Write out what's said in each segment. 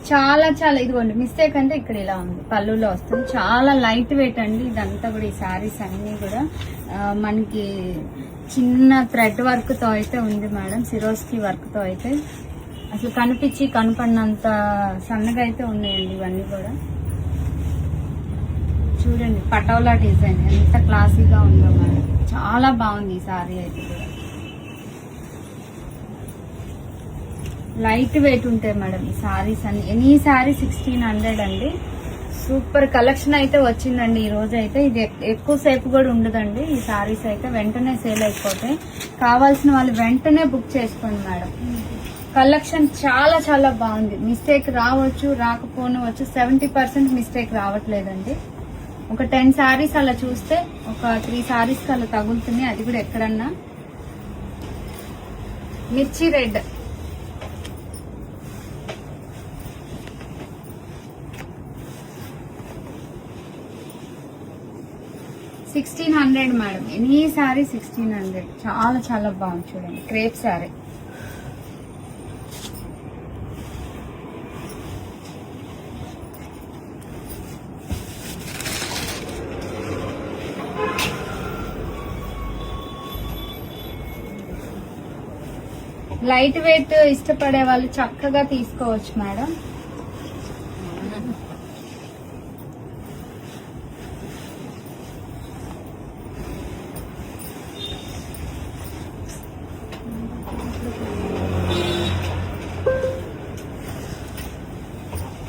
చాలా చాలా ఇదిగోండి మిస్టేక్ అంటే ఇక్కడ ఇలా ఉంది, పళ్ళులో వస్తుంది. చాలా లైట్ వెయిట్ అండి ఇదంతా కూడా. ఈ శారీస్ అన్ని కూడా మనకి చిన్న థ్రెడ్ వర్క్ తో అయితే ఉంది మేడం, సిరోస్కి వర్క్ తో అయితే అసలు కనపడినంత సన్నగా అయితే ఉన్నాయండి ఇవన్నీ కూడా. చూడండి పటోలా డిజైన్ ఎంత క్లాసీగా ఉందో మేడం, చాలా బాగుంది ఈ శారీ అయితే కూడా. లైట్ వెయిట్ ఉంటాయి మేడం ఈ శారీస్ అన్ని. ఎనీ శారీ 1600 అండి. సూపర్ కలెక్షన్ అయితే వచ్చిందండి ఈ రోజు అయితే. ఇది ఎక్కువ సేపు కూడా ఉండదండి ఈ శారీస్ అయితే, వెంటనే సేల్ అయిపోతాయి. కావాల్సిన వాళ్ళు వెంటనే బుక్ చేసుకోండి మేడం. కలెక్షన్ చాలా చాలా బాగుంది. మిస్టేక్ రావచ్చు రాకపోవచ్చు, 70% మిస్టేక్ రావట్లేదండి. ఒక 10 శారీస్ అలా చూస్తే ఒక 3 శారీస్ అలా తగులుతున్నాయి, అది కూడా ఎక్కడన్నా. మిర్చి రెడ్ 1600 మేడం. ఎనీ శారీ 1600. చాలా చాలా బాగుంది చూడండి, క్రేప్ శారీ. లైట్ వెయిట్ ఇష్టపడే వాళ్ళు చక్కగా తీసుకోవచ్చు మేడం.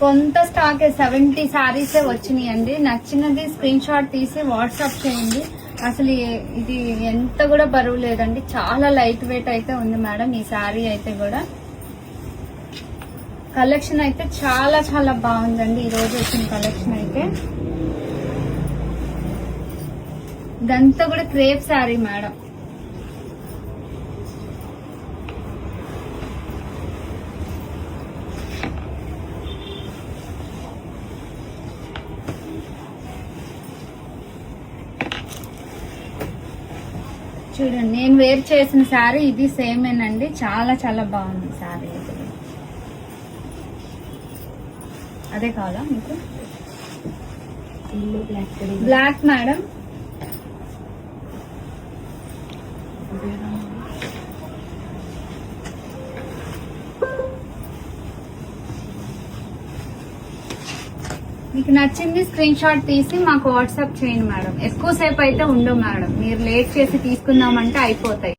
కొంత స్టాక్ 70 శారీసే వచ్చినాయండి. నచ్చినది స్క్రీన్ షాట్ తీసి వాట్సాప్ చేయండి. అసలు ఇది ఎంత కూడా బరువు లేదండి, చాలా లైట్ వెయిట్ అయితే ఉంది మేడం ఈ శారీ అయితే కూడా. కలెక్షన్ అయితే చాలా చాలా బాగుందండి ఈ రోజు వచ్చిన కలెక్షన్ అయితే. ఇదంతా కూడా క్రేప్ శారీ మేడం. చూడండి నేను వేర్ చేసిన శారీ ఇది సేమేనండి, చాలా చాలా బాగుంది శారీ అయితే. అదే కావాలా మీకు? Black madam. మీకు నచ్చింది స్క్రీన్ షాట్ తీసి మాకు వాట్సాప్ చేయండి మేడం. ఎక్కువసేపు అయితే ఉండవు మేడం, మీరు లేట్ చేసి తీసుకుందామంటే అయిపోతాయి.